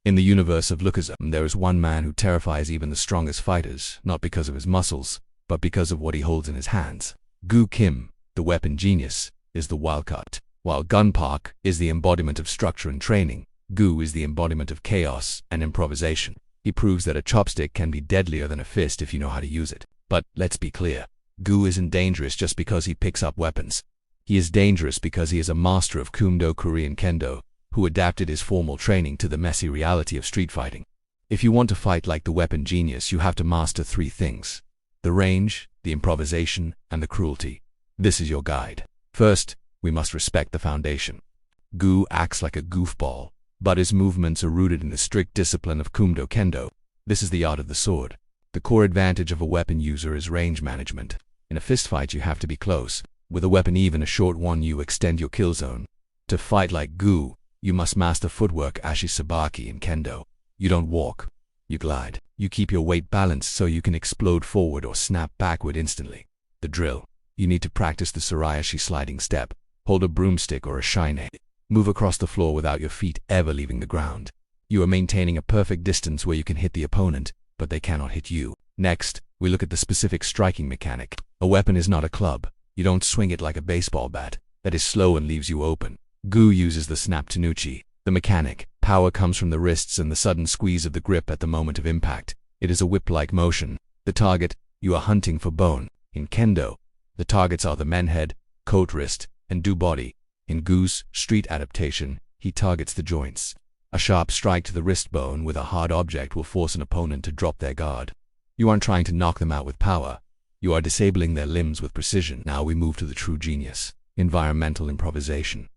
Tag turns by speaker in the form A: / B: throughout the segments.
A: In the universe of Lookism, there is one man who terrifies even the strongest fighters, not because of his muscles, but because of what he holds in his hands. Goo Kim, the weapon genius, is the wildcat. While Gun Park is the embodiment of structure and training, Goo is the embodiment of chaos and improvisation. He proves that a chopstick can be deadlier than a fist if you know how to use it. But let's be clear, Goo isn't dangerous just because he picks up weapons. He is dangerous because he is a master of Kumdo Korean Kendo, who adapted his formal training to the messy reality of street fighting. If you want to fight like the weapon genius, you have to master three things: the range, the improvisation, and the cruelty. This is your guide. First, we must respect the foundation. Goo acts like a goofball, but his movements are rooted in the strict discipline of Kumdo Kendo. This is the art of the sword. The core advantage of a weapon user is range management. In a fistfight, you have to be close. With a weapon, even a short one, you extend your kill zone. To fight like Goo, you must master footwork Ashisabaki in Kendo. You don't walk, you glide. You keep your weight balanced so you can explode forward or snap backward instantly. The drill: you need to practice the Surayashi sliding step. Hold a broomstick or a shine. Move across the floor without your feet ever leaving the ground. You are maintaining a perfect distance where you can hit the opponent, but they cannot hit you. Next, we look at the specific striking mechanic. A weapon is not a club. You don't swing it like a baseball bat. That is slow and leaves you open. Goo uses the snap tenuchi. The mechanic: power comes from the wrists and the sudden squeeze of the grip at the moment of impact. It is a whip-like motion. The target: you are hunting for bone. In Kendo, the targets are the men head, coat wrist, and do body. In Goo's street adaptation, he targets the joints. A sharp strike to the wrist bone with a hard object will force an opponent to drop their guard. You aren't trying to knock them out with power. You are disabling their limbs with precision. Now we move to the true genius: environmental improvisation.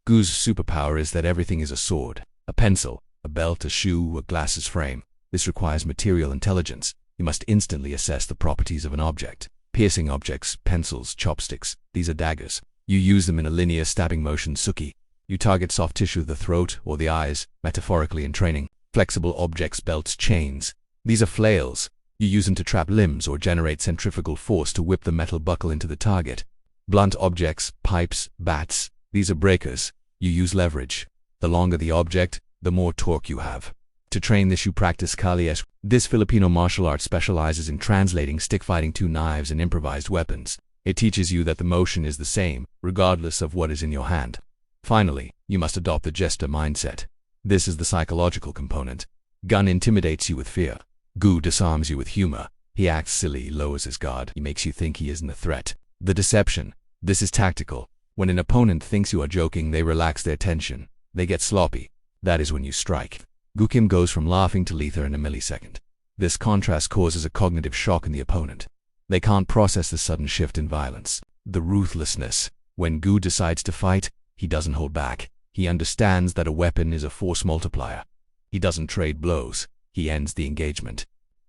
A: Goo's superpower is that everything is a sword, a pencil, a belt, a shoe, a glasses frame. This requires material intelligence. You must instantly assess the properties of an object. Piercing objects: pencils, chopsticks. These are daggers. You use them in a linear stabbing motion, suki. You target soft tissue, the throat or the eyes, metaphorically in training. Flexible objects: belts, chains. These are flails. You use them to trap limbs or generate centrifugal force to whip the metal buckle into the target. Blunt objects: pipes, bats. These are breakers. You use leverage. The longer the object, the more torque you have. To train this, you practice kalies. This Filipino martial art specializes in translating stick fighting to knives and improvised weapons. It teaches you that the motion is the same, regardless of what is in your hand. Finally, you must adopt the jester mindset. This is the psychological component. Gun intimidates you with fear. Goo disarms you with humor. He acts silly, lowers his guard. He makes you think he isn't a threat. The deception: this is tactical. When an opponent thinks you are joking, they relax their tension. They get sloppy. That is when you strike. Goo Kim goes from laughing to lethal in a millisecond. This contrast causes a cognitive shock in the opponent. They can't process the sudden shift in violence. The ruthlessness: when Goo decides to fight, he doesn't hold back. He understands that a weapon is a force multiplier. He doesn't trade blows. He ends the engagement.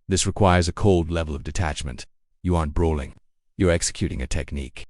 A: This requires a cold level of detachment. You aren't brawling. You're executing a technique.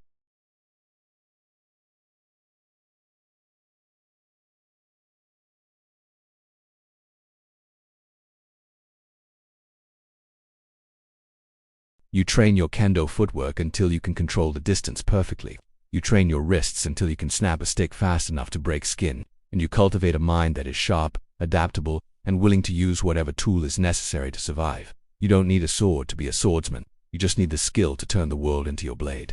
A: You train your kendo footwork until you can control the distance perfectly. You train your wrists until you can snap a stick fast enough to break skin. And you cultivate a mind that is sharp, adaptable, and willing to use whatever tool is necessary to survive. You don't need a sword to be a swordsman. You just need the skill to turn the world into your blade.